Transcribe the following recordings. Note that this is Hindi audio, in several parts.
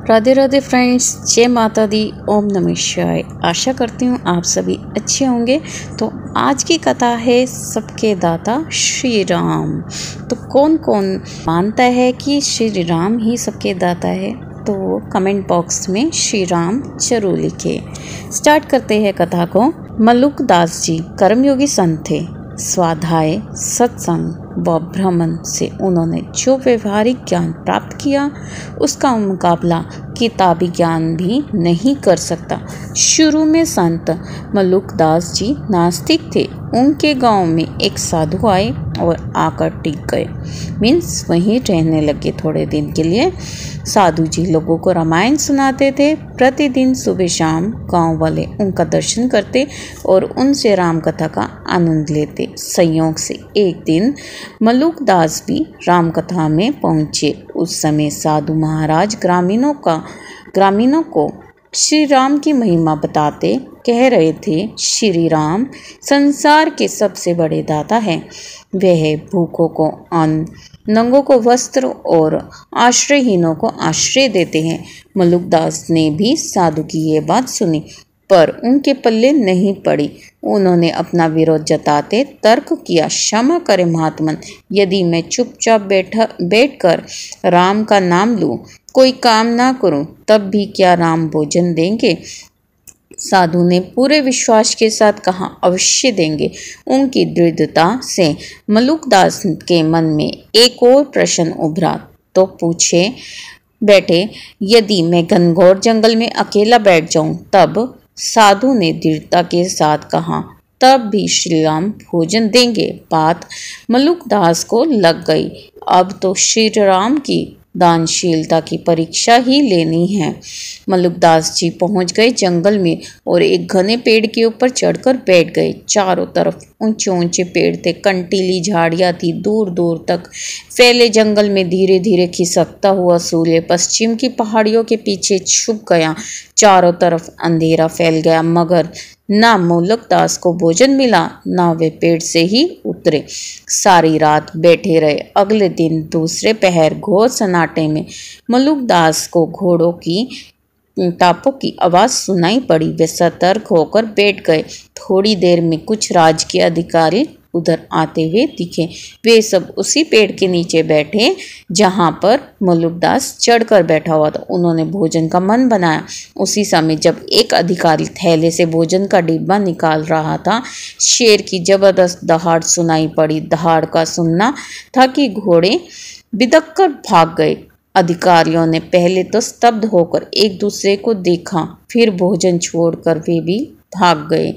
राधे राधे फ्रेंड्स, जय माता दी, ओम नमः शिवाय। आशा करती हूँ आप सभी अच्छे होंगे। तो आज की कथा है सबके दाता श्री राम। तो कौन कौन मानता है कि श्री राम ही सबके दाता है, तो कमेंट बॉक्स में श्री राम जरूर लिखे। स्टार्ट करते हैं कथा को। मल्लुक दास जी कर्मयोगी संत थे। स्वाध्याय, सत्संग व भ्रमण से उन्होंने जो व्यवहारिक ज्ञान प्राप्त किया उसका मुकाबला किताबी ज्ञान भी नहीं कर सकता। शुरू में संत मल्लुक दास जी नास्तिक थे। उनके गांव में एक साधु आए और आकर टिक गए, मीन्स वहीं रहने लगे थोड़े दिन के लिए। साधु जी लोगों को रामायण सुनाते थे। प्रतिदिन सुबह शाम गांव वाले उनका दर्शन करते और उनसे राम कथा का आनंद लेते। संयोग से एक दिन मल्लुक दास भी राम कथा में पहुंचे। उस समय साधु महाराज ग्रामीणों को श्री राम की महिमा बताते कह रहे थे, श्री राम संसार के सबसे बड़े दाता हैं। वह भूखों को अन्न, नंगों को वस्त्र और आश्रयहीनों को आश्रय देते हैं। मल्लुक दास ने भी साधु की ये बात सुनी, पर उनके पल्ले नहीं पड़ी। उन्होंने अपना विरोध जताते तर्क किया, क्षमा करे महात्मन, यदि मैं चुपचाप बैठकर राम का नाम लूं, कोई काम ना करूं, तब भी क्या राम भोजन देंगे? साधु ने पूरे विश्वास के साथ कहा, अवश्य देंगे। उनकी दृढ़ता से मल्लुक दास के मन में एक और प्रश्न उभरा, तो पूछे बैठे, यदि मैं घनघोर जंगल में अकेला बैठ जाऊं तब? साधु ने दृढ़ता के साथ कहा, तब भी श्री राम भोजन देंगे। बात मल्लुक दास को लग गई। अब तो श्री राम की दानशीलता की परीक्षा ही लेनी है। मल्लुक दास जी पहुंच गए जंगल में और एक घने पेड़ के ऊपर चढ़कर बैठ गए। चारों तरफ ऊंचे ऊंचे पेड़ थे, कंटीली झाड़ियां थी, दूर दूर तक फैले जंगल में धीरे धीरे खिसकता हुआ सूर्य पश्चिम की पहाड़ियों के पीछे छुप गया। चारों तरफ अंधेरा फैल गया, मगर ना मल्लुक दास को भोजन मिला, ना वे पेड़ से ही उतरे। सारी रात बैठे रहे। अगले दिन दूसरे पहर घोर सन्नाटे में मल्लुक दास को घोड़ों की टापों की आवाज सुनाई पड़ी। वे सतर्क होकर बैठ गए। थोड़ी देर में कुछ राजकीय अधिकारी उधर आते हुए दिखे। वे सब उसी पेड़ के नीचे बैठे जहां पर मल्लुक दास चढ़कर बैठा हुआ था। उन्होंने भोजन का मन बनाया। उसी समय जब एक अधिकारी थैले से भोजन का डिब्बा निकाल रहा था, शेर की जबरदस्त दहाड़ सुनाई पड़ी। दहाड़ का सुनना था कि घोड़े बिदक कर भाग गए। अधिकारियों ने पहले तो स्तब्ध होकर एक दूसरे को देखा, फिर भोजन छोड़कर वे भी भाग गए।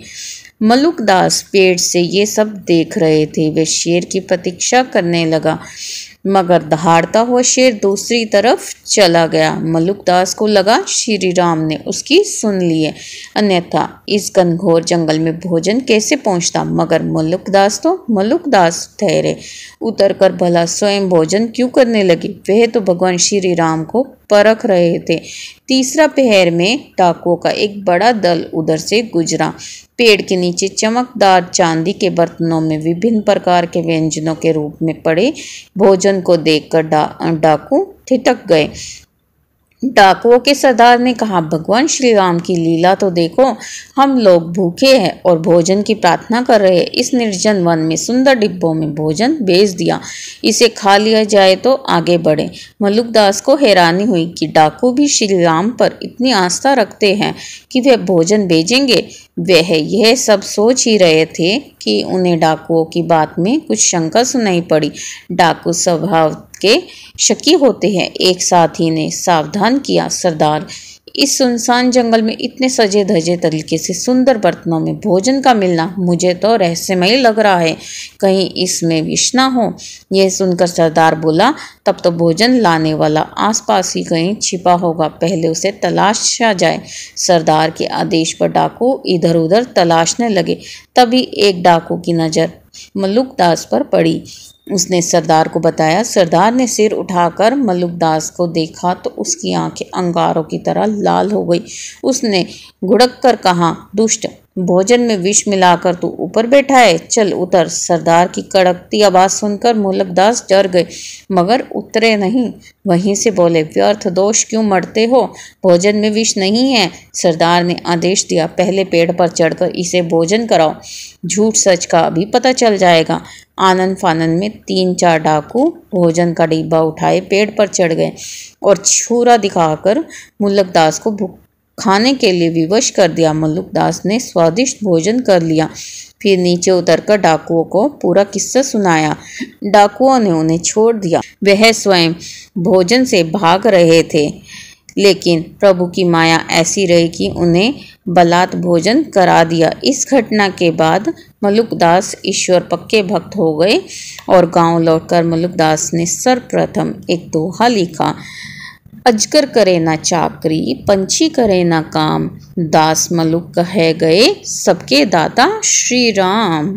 मल्लुक दास पेड़ से ये सब देख रहे थे। वे शेर की प्रतीक्षा करने लगा, मगर दहाड़ता हुआ शेर दूसरी तरफ चला गया। मल्लुक दास को लगा श्री राम ने उसकी सुन लिए, अन्यथा इस घनघोर जंगल में भोजन कैसे पहुंचता। मगर मल्लुक दास ठहरे, उतरकर भला स्वयं भोजन क्यों करने लगे? वह तो भगवान श्री राम को परख रहे थे। तीसरा पहर में डाकुओं का एक बड़ा दल उधर से गुजरा। पेड़ के नीचे चमकदार चांदी के बर्तनों में विभिन्न प्रकार के व्यंजनों के रूप में पड़े भोजन को देखकर डाकू ठिठक गए। डाकुओं के सरदार ने कहा, भगवान श्री राम की लीला तो देखो, हम लोग भूखे हैं और भोजन की प्रार्थना कर रहे हैं। इस निर्जन वन में सुंदर डिब्बों में भोजन भेज दिया, इसे खा लिया जाए तो आगे बढ़े। मल्लुक दास को हैरानी हुई कि डाकू भी श्री राम पर इतनी आस्था रखते हैं कि वे भोजन भेजेंगे। वह यह सब सोच ही रहे थे कि उन्हें डाकुओं की बात में कुछ शंका सुनाई पड़ी। डाकू स्वभाव के शकी होते हैं। एक साथी ने सावधान किया, सरदार, इस सुनसान जंगल में इतने सजे धजे तरीके से सुंदर बर्तनों में भोजन का मिलना मुझे तो रहस्यमय लग रहा है, कहीं इसमें विष ना हो। यह सुनकर सरदार बोला, तब तो भोजन लाने वाला आसपास ही कहीं छिपा होगा, पहले उसे तलाशा जाए। सरदार के आदेश पर डाकू इधर उधर तलाशने लगे। तभी एक डाकू की नजर मल्लुक दास पर पड़ी। उसने सरदार को बताया। सरदार ने सिर उठाकर मल्लुक दास को देखा तो उसकी आंखें अंगारों की तरह लाल हो गई। उसने घुड़क कर कहा, दुष्ट, भोजन में विष मिलाकर तू ऊपर बैठा है, चल उतर। सरदार की कड़कती आवाज सुनकर मल्लुक दास डर गए, मगर उतरे नहीं, वहीं से बोले, व्यर्थ दोष क्यों मरते हो, भोजन में विष नहीं है। सरदार ने आदेश दिया, पहले पेड़ पर चढ़कर इसे भोजन कराओ, झूठ सच का अभी पता चल जाएगा। आनन फानन में 3-4 डाकू भोजन का डिब्बा उठाए पेड़ पर चढ़ गए और छुरा दिखाकर मुल्लकदास को खाने के लिए विवश कर दिया। मुल्लकदास ने स्वादिष्ट भोजन कर लिया, फिर नीचे उतरकर डाकुओं को पूरा किस्सा सुनाया। डाकुओं ने उन्हें छोड़ दिया, वह स्वयं भोजन से भाग रहे थे, लेकिन प्रभु की माया ऐसी रही कि उन्हें बलात् भोजन करा दिया। इस घटना के बाद मुल्लकदास ईश्वर पक्के भक्त हो गए और गांव लौटकर मुल्लकदास ने सर्वप्रथम एक दोहा लिखा, अजगर करे ना चाकरी, पंछी करे ना काम, दास मलुक कहे गए सबके दाता श्री राम।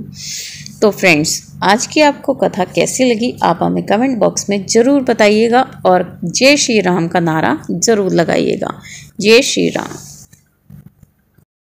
तो फ्रेंड्स, आज की आपको कथा कैसी लगी आप हमें कमेंट बॉक्स में ज़रूर बताइएगा और जय श्री राम का नारा ज़रूर लगाइएगा। जय श्री राम।